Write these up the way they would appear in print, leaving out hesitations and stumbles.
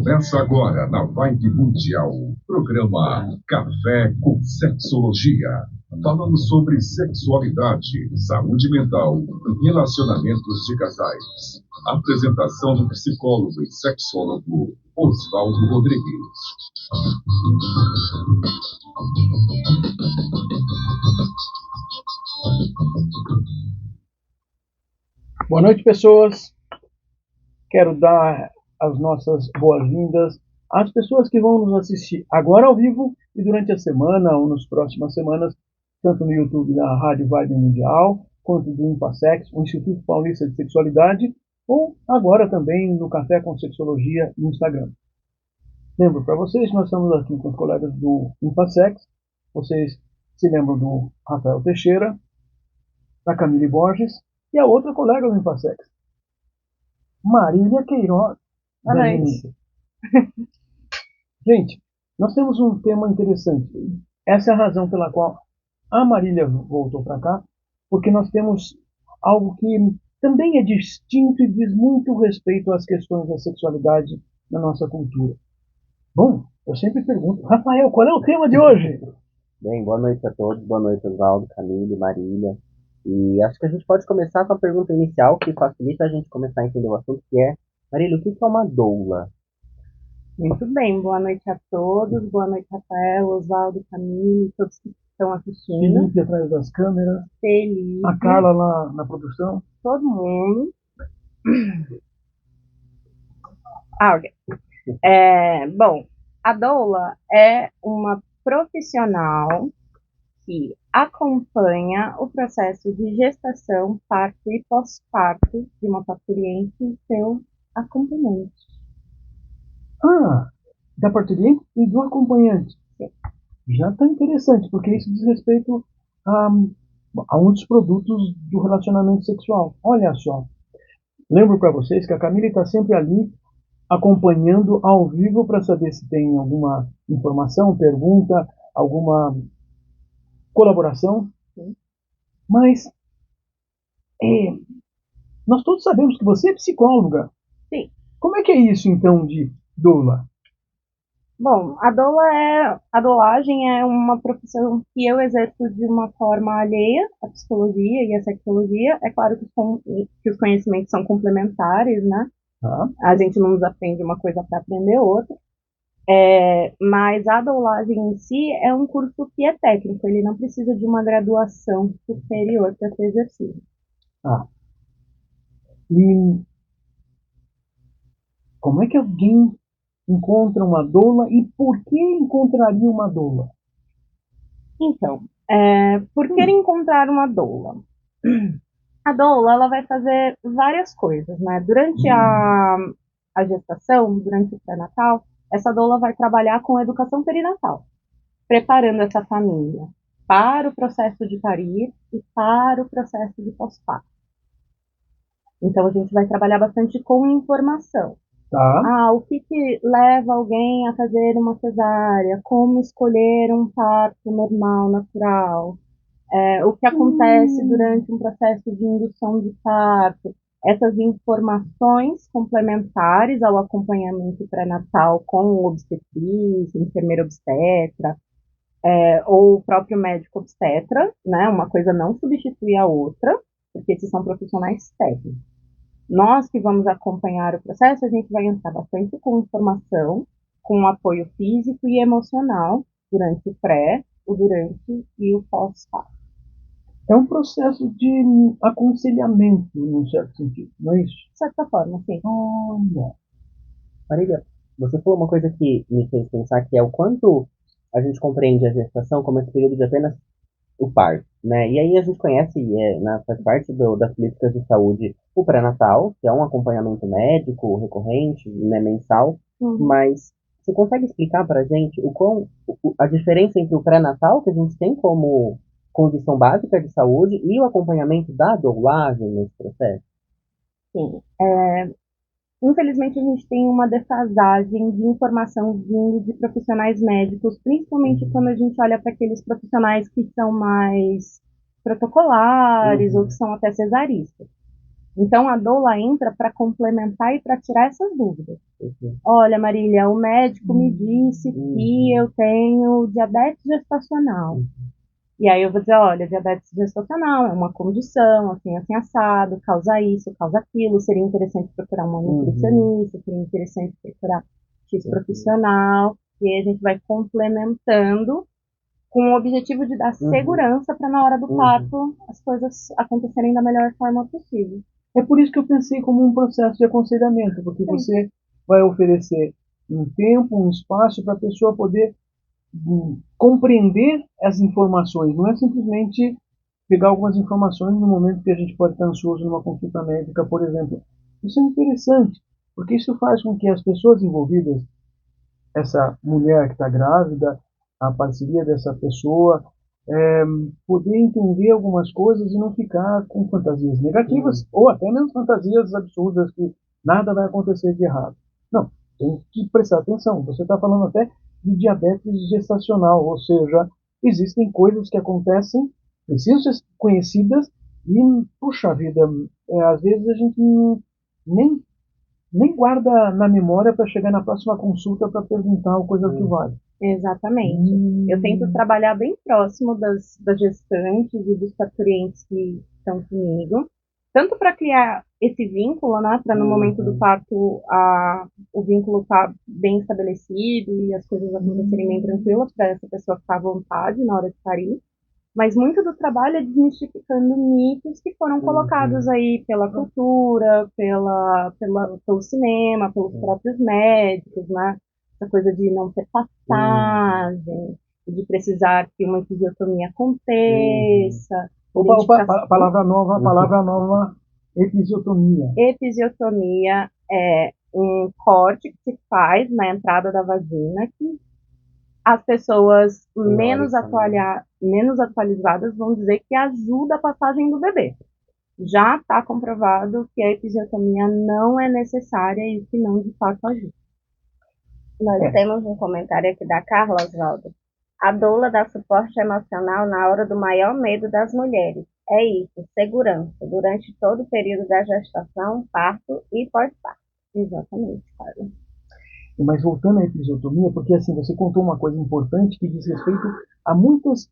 Começa agora na Vibe Mundial, programa Café com Sexologia. Falando sobre sexualidade, saúde mental e relacionamentos de casais. Apresentação do psicólogo e sexólogo Oswaldo Rodrigues. Boa noite, pessoas. Quero dar as nossas boas-vindas às pessoas que vão nos assistir agora ao vivo e durante a semana ou nas próximas semanas, tanto no YouTube da Rádio Vibe Mundial, quanto do INPASEX, o Instituto Paulista de Sexualidade, ou agora também no Café com Sexologia no Instagram. Lembro para vocês, nós estamos aqui com os colegas do INPASEX. Vocês se lembram do Rafael Teixeira, da Camille Borges e a outra colega do INPASEX, Marília Queiroz. Gente, nós temos um tema interessante. Essa é a razão pela qual a Marília voltou para cá, porque nós temos algo que também é distinto e diz muito respeito às questões da sexualidade na nossa cultura. Bom, eu sempre pergunto, Rafael, qual é o tema de hoje? Bem, boa noite a todos, boa noite Oswaldo, Camille, Marília. E acho que a gente pode começar com a pergunta inicial, que facilita a gente começar a entender o assunto, que é, Marília, o que é uma doula? Muito bem, boa noite a todos, boa noite Rafael, Oswaldo, Camille, todos que estão assistindo. Felipe atrás das câmeras, Felipe, a Carla lá na produção. todo mundo. Ok. Bom, a doula é uma profissional que acompanha o processo de gestação, parto e pós-parto de uma parturiente e seu acompanhante. Da parturiente e do acompanhante. Sim. Já está interessante, porque isso diz respeito a um dos produtos do relacionamento sexual. Olha só, lembro para vocês que a Camila está sempre ali acompanhando ao vivo para saber se tem alguma informação, pergunta, alguma colaboração. Sim. Mas nós todos sabemos que você é psicóloga. Sim. Como é que é isso então de doula? Bom, a doulagem é uma profissão que eu exerço de uma forma alheia à psicologia e à sexologia. É claro que os conhecimentos são complementares, né? A gente não desaprende uma coisa para aprender outra. Mas a doulagem em si é um curso que é técnico, ele não precisa de uma graduação superior para ser exercido. E como é que alguém encontra uma doula e por que encontraria uma doula? Então, por que encontrar uma doula? A doula ela vai fazer várias coisas, né? Durante a gestação, durante o pré-natal, essa doula vai trabalhar com educação perinatal, preparando essa família para o processo de parir e para o processo de pós-parto. Então, a gente vai trabalhar bastante com informação. O que leva alguém a fazer uma cesárea? Como escolher um parto normal, natural? O que acontece durante um processo de indução de parto? Essas informações complementares ao acompanhamento pré-natal com o obstetrista, enfermeira obstetra, ou o próprio médico obstetra, né? Uma coisa não substitui a outra, porque esses são profissionais técnicos. Nós que vamos acompanhar o processo, a gente vai entrar bastante com informação, com apoio físico e emocional durante o pré, o durante e o pós-parto. É um processo de aconselhamento, num certo sentido, não é isso? De certa forma, sim. Olha. Marília, você falou uma coisa que me fez pensar, que é o quanto a gente compreende a gestação como esse período de apenas o parto, né? E aí a gente conhece, faz parte das políticas de saúde, o pré-natal, que é um acompanhamento médico recorrente, né, mensal, mas você consegue explicar para a gente a diferença entre o pré-natal, que a gente tem como condição básica de saúde, e o acompanhamento da doulagem nesse processo? Sim. Infelizmente, a gente tem uma defasagem de informação vindo de profissionais médicos, principalmente quando a gente olha para aqueles profissionais que são mais protocolares ou que são até cesaristas. Então, a doula entra para complementar e para tirar essas dúvidas. Uhum. Olha, Marília, o médico me disse que eu tenho diabetes gestacional. E aí eu vou dizer, olha, diabetes gestacional é uma condição, assim assado, causa isso, causa aquilo, seria interessante procurar uma nutricionista, seria interessante procurar X profissional, e aí a gente vai complementando com o objetivo de dar segurança para na hora do parto as coisas acontecerem da melhor forma possível. É por isso que eu pensei como um processo de aconselhamento, porque você vai oferecer um tempo, um espaço para a pessoa poder compreender as informações, não é simplesmente pegar algumas informações no momento que a gente pode estar ansioso numa consulta médica, por exemplo. Isso é interessante, porque isso faz com que as pessoas envolvidas, essa mulher que está grávida, a parceria dessa pessoa, poder entender algumas coisas e não ficar com fantasias negativas, ou até mesmo fantasias absurdas que nada vai acontecer de errado. Não, tem que prestar atenção. Você está falando até de diabetes gestacional, ou seja, existem coisas que acontecem, precisam ser conhecidas e, puxa vida, às vezes a gente nem, nem guarda na memória para chegar na próxima consulta para perguntar o coisa que vale. Exatamente. Eu tento trabalhar bem próximo das gestantes e dos parturientes que estão comigo, tanto para criar esse vínculo, né, para no momento do parto o vínculo estar bem estabelecido e as coisas acontecerem bem tranquilas, para essa pessoa ficar à vontade na hora de parir. Mas muito do trabalho é desmistificando mitos que foram colocados aí pela cultura, pelo cinema, pelos próprios médicos, né? Essa coisa de não ter passagem, de precisar que uma episiotomia aconteça. A palavra nova, episiotomia. Episiotomia é um corte que se faz na entrada da vagina que as pessoas menos atualizadas vão dizer que ajuda a passagem do bebê. Já está comprovado que a episiotomia não é necessária e que não de fato ajuda. Nós temos um comentário aqui da Carla Osvaldo. A doula dá suporte emocional na hora do maior medo das mulheres. É isso, segurança, durante todo o período da gestação, parto e pós-parto. Exatamente, Carla. Mas voltando à episiotomia, porque assim, você contou uma coisa importante que diz respeito a muitas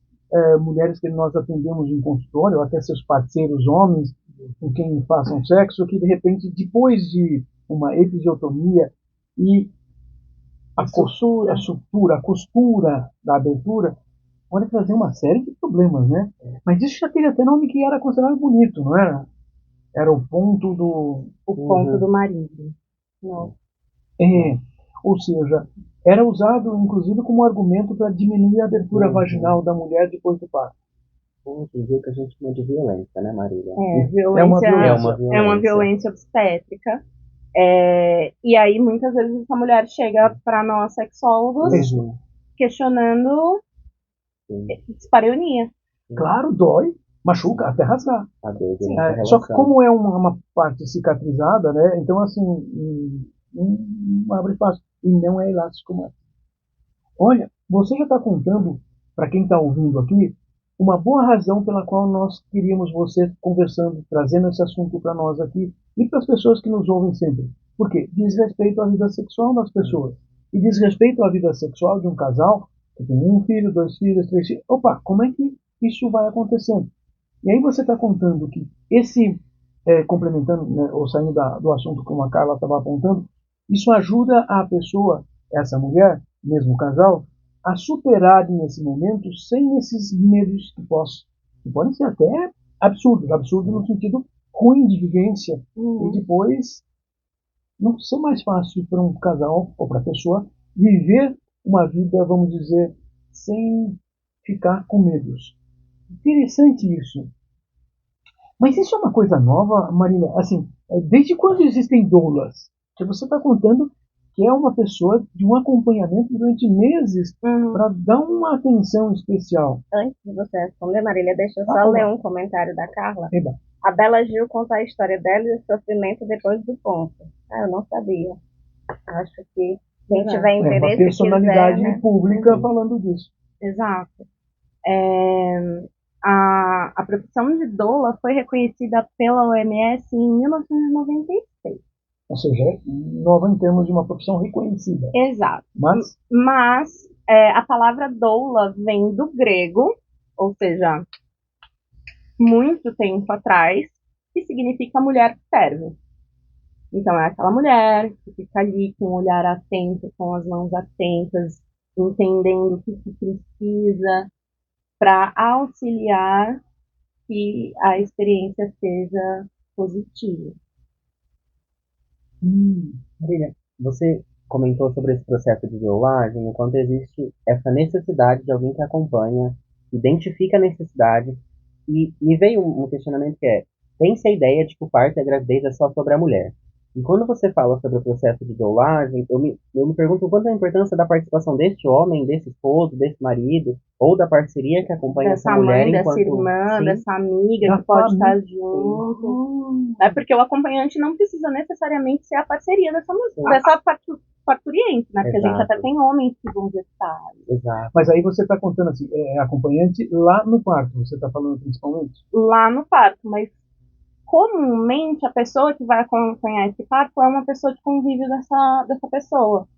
mulheres que nós atendemos em consultório, ou até seus parceiros homens com quem façam sexo, que de repente, depois de uma episiotomia e a sutura, a costura da abertura, pode trazer uma série de problemas, né? Mas isso já teve até nome que era considerado bonito, não era? Era o ponto do... O ponto do marido. Não. Ou seja, era usado inclusive como argumento para diminuir a abertura vaginal da mulher depois do parto. Dizer que a gente chama de violência, né, Marília? É uma violência obstétrica. E aí, muitas vezes, essa mulher chega para nós sexólogos questionando dispareunia. Claro, dói, machuca, até rasgar. Só que como é uma parte cicatrizada, né? Então, assim, não abre fácil. E não é elástico mais. Olha, você já está contando, para quem está ouvindo aqui, uma boa razão pela qual nós queríamos você conversando, trazendo esse assunto para nós aqui e para as pessoas que nos ouvem sempre. Por quê? Diz respeito à vida sexual das pessoas. E diz respeito à vida sexual de um casal que tem um filho, 2 filhos, 3 filhos. Opa, como é que isso vai acontecendo? E aí você está contando que esse, complementando, né, ou saindo do assunto como a Carla estava apontando, isso ajuda a pessoa, essa mulher, mesmo o casal, a superarem esse momento sem esses medos que podem ser até absurdos no sentido ruim de vivência, e depois não ser mais fácil para um casal ou para a pessoa viver uma vida, vamos dizer, sem ficar com medos. Interessante isso. Mas isso é uma coisa nova, Marília? Assim, desde quando existem doulas? Que você está contando que é uma pessoa de um acompanhamento durante meses para dar uma atenção especial. Antes de você responder, Marília, deixa eu só ler um comentário da Carla. A Bela Gil conta a história dela e o sofrimento depois do ponto. Eu não sabia. Acho que quem tiver interesse... Uma personalidade pública falando disso. Exato. A profissão de doula foi reconhecida pela OMS em 1996. Ou seja, é nova em termos de uma profissão reconhecida. Exato. Mas A palavra doula vem do grego, ou seja, muito tempo atrás, que significa mulher que serve. Então, é aquela mulher que fica ali com o olhar atento, com as mãos atentas, entendendo o que se precisa para auxiliar que a experiência seja positiva. Marília, você comentou sobre esse processo de doulagem, o quanto existe essa necessidade de alguém que acompanha, identifica a necessidade, e me veio um questionamento que é, tem-se a ideia de que o parto e a gravidez é só sobre a mulher. E quando você fala sobre o processo de doulagem, eu me pergunto o quanto é a importância da participação deste homem, desse esposo, desse marido, ou da parceria que acompanha Dessa essa mulher mãe, enquanto... dessa irmã, Sim, dessa amiga Da que pode estar família. junto. É porque o acompanhante não precisa necessariamente ser a parceria dessa parturiente, né? Porque a gente Exato. até tem homens que vão gestar. exato. Mas aí você está contando assim, acompanhante lá no parto, você está falando principalmente? Lá no parto, mas comumente a pessoa que vai acompanhar esse parto é uma pessoa de convívio dessa pessoa.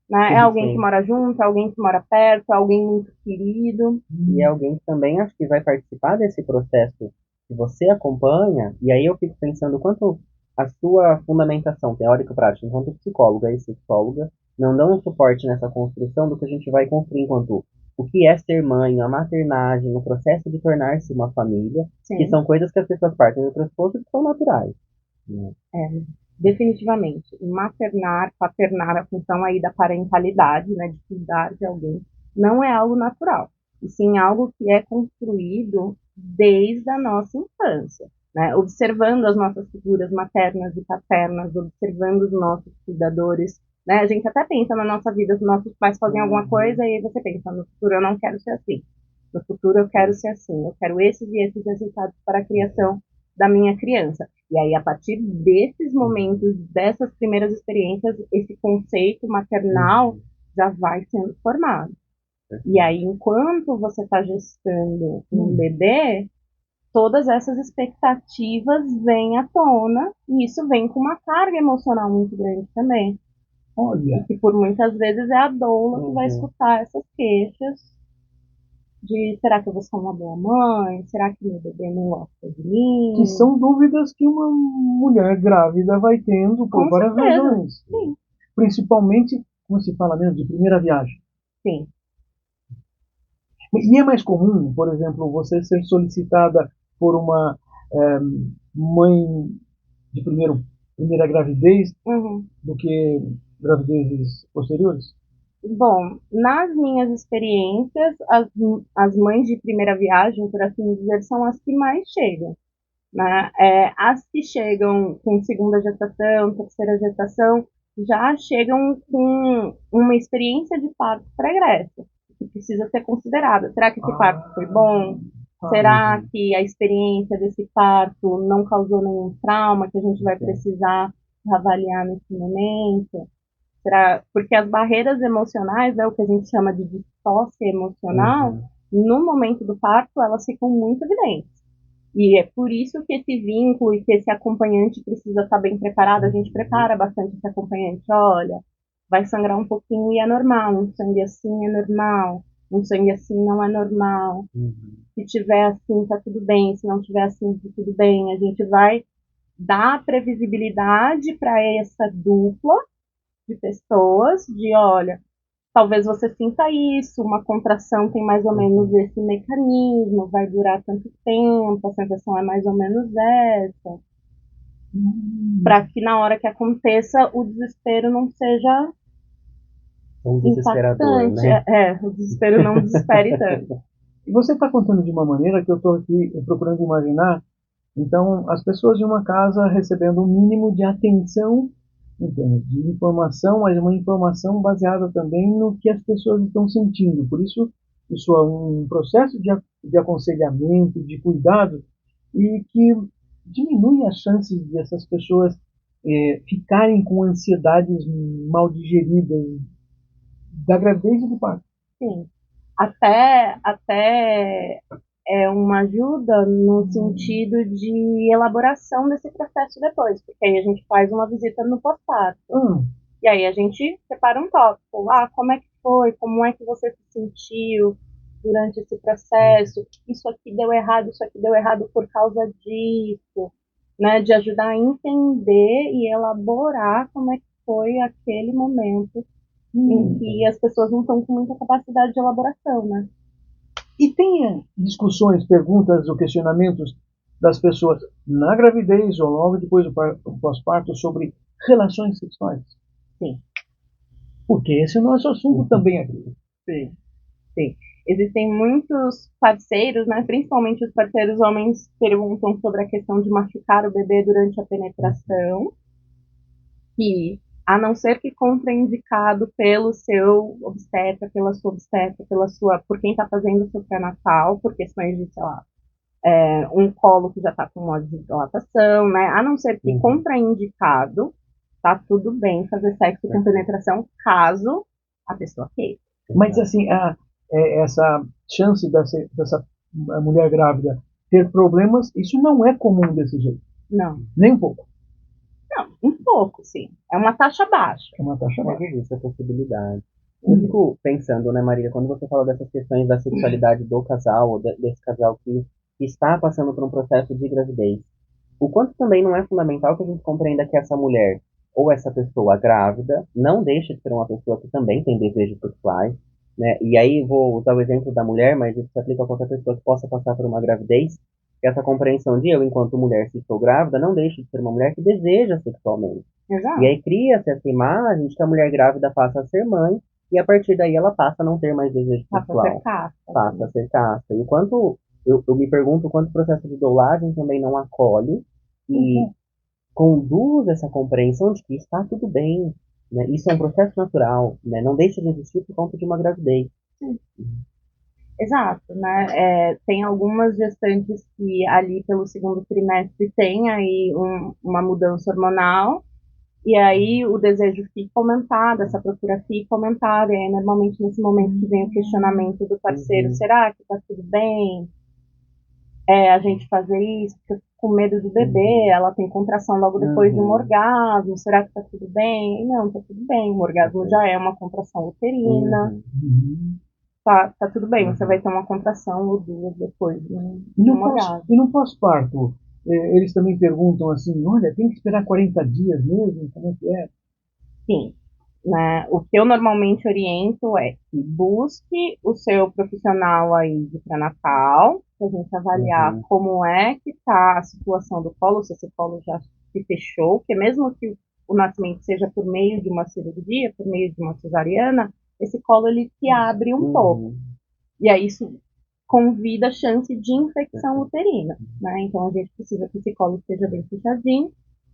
Né? É alguém que mora junto, é alguém que mora perto, é alguém muito querido. E é alguém que também acho que vai participar desse processo que você acompanha, e aí eu fico pensando quanto a sua fundamentação teórica e prática enquanto psicóloga e sexóloga não dão um suporte nessa construção do que a gente vai construir enquanto o que é ser mãe, a maternagem, o processo de tornar-se uma família, Sim. que são coisas que as pessoas partem do pressuposto que são naturais. Né? Definitivamente. Maternar, paternar, a função aí da parentalidade, né, de cuidar de alguém, não é algo natural. E sim algo que é construído desde a nossa infância, né? Observando as nossas figuras maternas e paternas, observando os nossos cuidadores, né? A gente até pensa na nossa vida, os nossos pais fazem alguma coisa e aí você pensa, no futuro eu não quero ser assim. No futuro eu quero ser assim. Eu quero esses e esses resultados para a criação da minha criança. E aí, a partir desses momentos, dessas primeiras experiências, esse conceito maternal já vai sendo formado. E aí, enquanto você está gestando um bebê, todas essas expectativas vêm à tona, e isso vem com uma carga emocional muito grande também. Olha. E que por muitas vezes é a doula que vai escutar essas queixas de será que eu vou ser uma boa mãe? Será que meu bebê não gosta de mim? Que são dúvidas que uma mulher grávida vai tendo por várias razões. Sim. Principalmente, como se fala mesmo, de primeira viagem. Sim. E é mais comum, por exemplo, você ser solicitada por uma mãe de primeira gravidez do que gravidezes posteriores? Bom, nas minhas experiências, as mães de primeira viagem, por assim dizer, são as que mais chegam. Né? As que chegam com segunda gestação, terceira gestação, já chegam com uma experiência de parto pregressa, que precisa ser considerada. Será que esse parto foi bom? Será que a experiência desse parto não causou nenhum trauma que a gente vai precisar avaliar nesse momento? Porque as barreiras emocionais, né, o que a gente chama de distócia emocional, no momento do parto, elas ficam muito evidentes. E é por isso que esse vínculo e que esse acompanhante precisa estar bem preparado. A gente prepara bastante esse acompanhante. Olha, vai sangrar um pouquinho e é normal. Um sangue assim é normal. Um sangue assim não é normal. Se tiver assim, tá tudo bem. Se não tiver assim, tá tudo bem. A gente vai dar previsibilidade para essa dupla de pessoas, de olha, talvez você sinta isso, uma contração tem mais ou menos esse mecanismo, vai durar tanto tempo, a sensação é mais ou menos essa, para que na hora que aconteça o desespero não seja impactante, né? O desespero não desespere tanto. E você está contando de uma maneira que eu estou aqui procurando imaginar. Então, as pessoas de uma casa recebendo um mínimo de atenção, de informação, mas uma informação baseada também no que as pessoas estão sentindo. Por isso é um processo de aconselhamento, de cuidado, e que diminui as chances de essas pessoas ficarem com ansiedades mal digeridas da gravidez e do parto. Sim. Até é uma ajuda no sentido de elaboração desse processo depois, porque aí a gente faz uma visita no pós-parto. E aí a gente separa um tópico. Como é que foi? Como é que você se sentiu durante esse processo? Isso aqui deu errado por causa disso, né? De ajudar a entender e elaborar como é que foi aquele momento em que as pessoas não estão com muita capacidade de elaboração, né? E tem discussões, perguntas ou questionamentos das pessoas na gravidez ou logo depois do pós-parto sobre relações sexuais? Sim. Porque esse é o nosso assunto também aqui. Sim, sim. Existem muitos parceiros, né? Principalmente os parceiros homens perguntam sobre a questão de machucar o bebê durante a penetração. E, a não ser que contraindicado pelo seu obstetra, pela sua obstetra, por quem está fazendo o seu pré-natal, por questões de, sei lá, um colo que já está com modo de dilatação, né? A não ser que contraindicado, tá tudo bem fazer sexo com penetração, caso a pessoa queira. Mas assim, essa chance dessa mulher grávida ter problemas, isso não é comum desse jeito. Não. Nem um pouco. Não, um pouco, sim. É uma taxa baixa. É uma taxa Mas baixa. existe a possibilidade. Eu fico pensando, né, Marília, quando você fala dessas questões da sexualidade do casal, ou desse casal que está passando por um processo de gravidez, o quanto também não é fundamental que a gente compreenda que essa mulher ou essa pessoa grávida não deixa de ser uma pessoa que também tem desejos sexuais, né? E aí vou usar o exemplo da mulher, mas isso se aplica a qualquer pessoa que possa passar por uma gravidez, que essa compreensão de eu, enquanto mulher, se estou grávida, não deixo de ser uma mulher que deseja sexualmente. Exato. E aí cria-se essa imagem de que a mulher grávida passa a ser mãe, e a partir daí ela passa a não ter mais desejo Passa a ser sexual. casta. Passa a ser casta. E o quanto, eu me pergunto o quanto o processo de doulagem também não acolhe e conduz essa compreensão de que está tudo bem, né? Isso é um processo natural, né? Não deixa de existir por conta de uma gravidez. Exato, né? Tem algumas gestantes que ali pelo segundo trimestre tem aí uma mudança hormonal, e aí o desejo fica aumentado, essa procura fica aumentada, e aí normalmente nesse momento que vem o questionamento do parceiro, será que tá tudo bem? A gente fazer isso, porque eu fico com medo do bebê, ela tem contração logo depois de um orgasmo, será que tá tudo bem? E não, tá tudo bem, o orgasmo já é uma contração uterina, tá tudo bem, você vai ter uma contração ou duas depois de um orgasmo. E no pós-parto, eles também perguntam assim, olha, tem que esperar 40 dias mesmo? Como é que é? Sim, né? O que eu normalmente oriento é que busque o seu profissional aí de pré-natal, para a gente avaliar como é que está a situação do colo, se esse colo já se fechou, porque mesmo que o nascimento seja por meio de uma cirurgia, por meio de uma cesariana, esse colo ele se abre um pouco. E aí isso convida a chance de infecção uterina, né? Então a gente precisa que esse colo esteja bem fechadinho,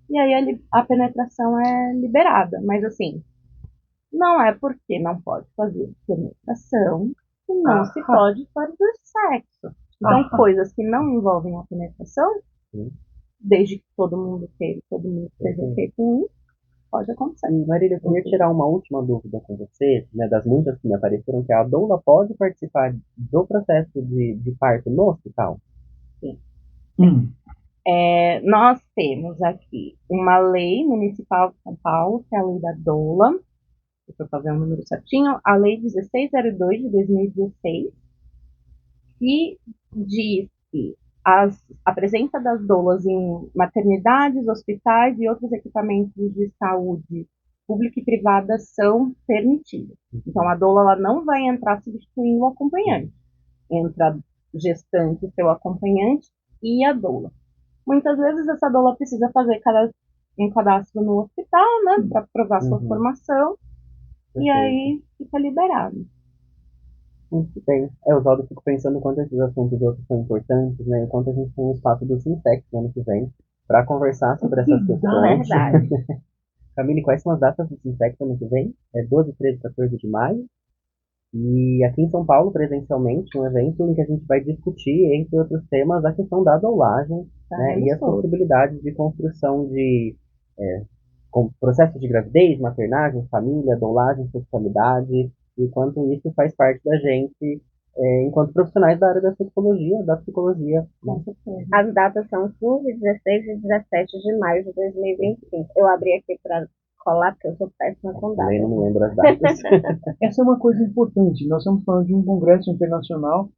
e aí a penetração é liberada. Mas assim, não é porque não pode fazer penetração que não se pode fazer sexo. Então, coisas que não envolvem a penetração, desde que todo mundo esteja ok com isso, pode acontecer. Marília, eu queria tirar uma última dúvida com você, né, das muitas que me apareceram, que a doula pode participar do processo de parto no hospital? Sim. Nós temos aqui uma lei municipal de São Paulo, que é a lei da doula, se eu fazer o número certinho, a lei 1602 de 2016, que diz que a presença das doulas em maternidades, hospitais e outros equipamentos de saúde pública e privada são permitidas. Então, a doula ela não vai entrar substituindo o acompanhante. Entra a gestante, seu acompanhante e a doula. Muitas vezes essa doula precisa fazer um cadastro no hospital, né, para provar sua formação, e aí fica liberado. Muito bem. Oswaldo, eu fico pensando o quanto esses assuntos de outros são importantes, né? E quanto a gente tem um espaço do Sintex no ano que vem para conversar sobre essas questões. Verdade. Camille, quais são as datas do Sintex no ano que vem? É 12, 13, 14 de maio. E aqui em São Paulo, presencialmente, um evento em que a gente vai discutir, entre outros temas, a questão da doulagem, né? E as possibilidades de construção de com processos de gravidez, maternagem, família, doulagem, sexualidade, e quanto isso faz parte da gente enquanto profissionais da área da sexologia, da psicologia. Com certeza. As datas são 15, 16 e 17 de maio de 2025. Eu abri aqui para colar, porque eu sou péssima com Também datas. não me lembro as datas. Essa é uma coisa importante. Nós estamos falando de um congresso internacional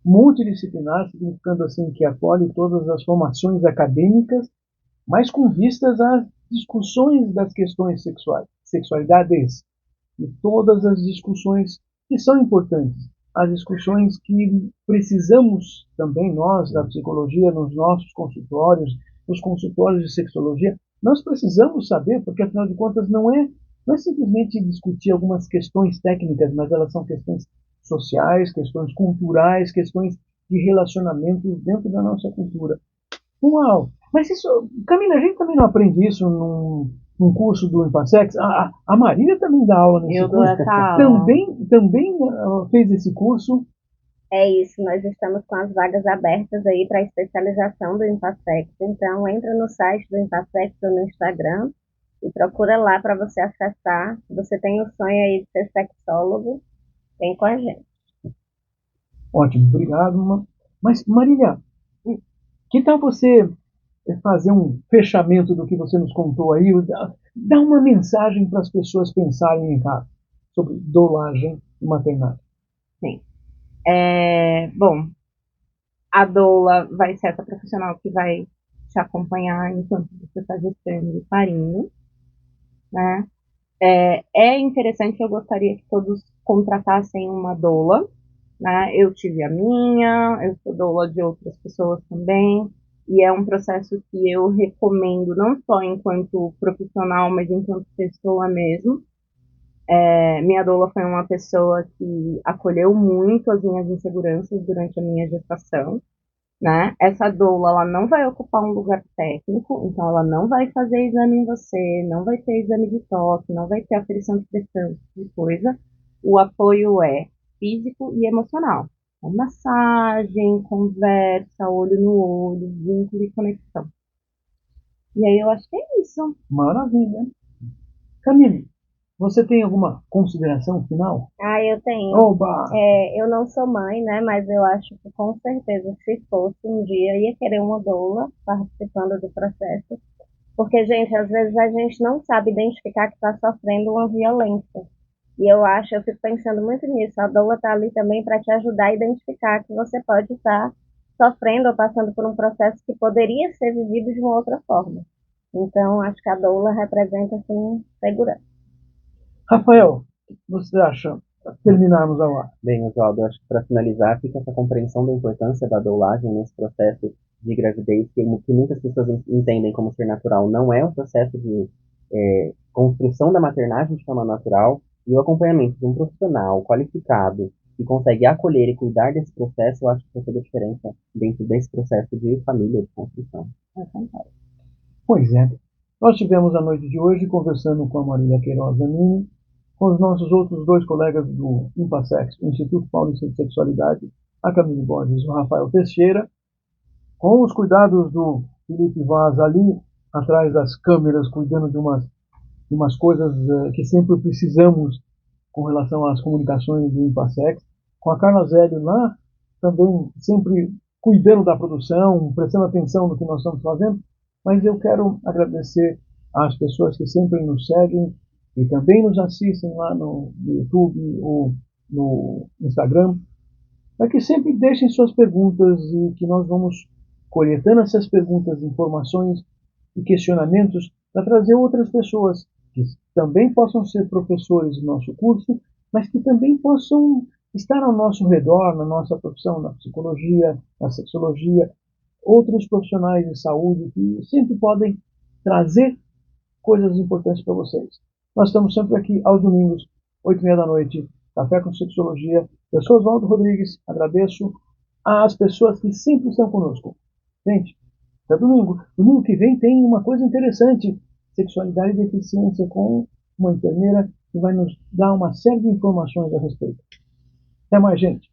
multidisciplinar, significando assim que acolhe todas as formações acadêmicas, mas com vistas às discussões das questões sexuais, sexualidades, e todas as discussões que são importantes, as discussões que precisamos também nós da psicologia nos nossos consultórios, nos consultórios de sexologia, nós precisamos saber, porque afinal de contas não é simplesmente discutir algumas questões técnicas, mas elas são questões sociais, questões culturais, questões de relacionamentos dentro da nossa cultura. Uau! Mas isso, Camila, a gente também não aprende isso num curso do Impassex? A Marília também dá aula nesse Eu dou curso. essa aula. Também fez esse curso. É isso, nós estamos com as vagas abertas aí para a especialização do Impassex. Então, entra no site do Impassex ou no Instagram e procura lá para você acessar. Se você tem o sonho aí de ser sexólogo, vem com a gente. Ótimo, obrigado. Mas, Marília, que tal você fazer um fechamento do que você nos contou aí? Dar uma mensagem para as pessoas pensarem em casa sobre dolagem e maternagem. Sim. Bom, a doula vai ser essa profissional que vai te acompanhar enquanto você está gestando e parindo, né? É interessante, eu gostaria que todos contratassem uma doula, né? Eu tive a minha, eu sou doula de outras pessoas também, e é um processo que eu recomendo não só enquanto profissional, mas enquanto pessoa mesmo. Minha doula foi uma pessoa que acolheu muito as minhas inseguranças durante a minha gestação, né? Essa doula, ela não vai ocupar um lugar técnico, então ela não vai fazer exame em você, não vai ter exame de toque, não vai ter aferição de pressão, esse tipo de coisa. O apoio é físico e emocional. Então, massagem, conversa, olho no olho, vínculo e conexão. E aí eu acho que é isso. Maravilha. Camille, você tem alguma consideração final? Eu tenho. Oba! Eu não sou mãe, né? Mas eu acho que com certeza, se fosse um dia, ia querer uma doula participando do processo. Porque, gente, às vezes a gente não sabe identificar que está sofrendo uma violência. E eu fico pensando muito nisso. A doula está ali também para te ajudar a identificar que você pode estar sofrendo ou passando por um processo que poderia ser vivido de uma outra forma. Então, acho que a doula representa, assim, segurança. Rafael, o que você acha? Terminarmos a hora. Bem, Oswaldo, acho que para finalizar, fica essa compreensão da importância da doulagem nesse processo de gravidez, que muitas pessoas entendem como ser natural, não é um processo de construção da maternagem de forma natural, e o acompanhamento de um profissional qualificado que consegue acolher e cuidar desse processo, eu acho que faz toda a diferença dentro desse processo de família, de construção. Pois é. Nós tivemos a noite de hoje conversando com a Marília Queiroz Zanini, com os nossos outros dois colegas do Impassex, o Instituto Paulista de Sexualidade, a Camille Borges e o Rafael Teixeira, com os cuidados do Felipe Vaz ali, atrás das câmeras, cuidando de umas coisas que sempre precisamos com relação às comunicações do Impassex, com a Carla Zélio lá, também sempre cuidando da produção, prestando atenção no que nós estamos fazendo, mas eu quero agradecer às pessoas que sempre nos seguem e também nos assistem lá no YouTube ou no Instagram, para que sempre deixem suas perguntas e que nós vamos coletando essas perguntas, informações e questionamentos para trazer outras pessoas que também possam ser professores do nosso curso, mas que também possam estar ao nosso redor, na nossa profissão, na psicologia, na sexologia, outros profissionais de saúde que sempre podem trazer coisas importantes para vocês. Nós estamos sempre aqui aos domingos, 8h30 da noite, Café com Sexologia. Eu sou Oswaldo Rodrigues, agradeço às pessoas que sempre estão conosco. Gente, até domingo. Domingo que vem tem uma coisa interessante, sexualidade e deficiência, com uma enfermeira que vai nos dar uma série de informações a respeito. Até mais, gente.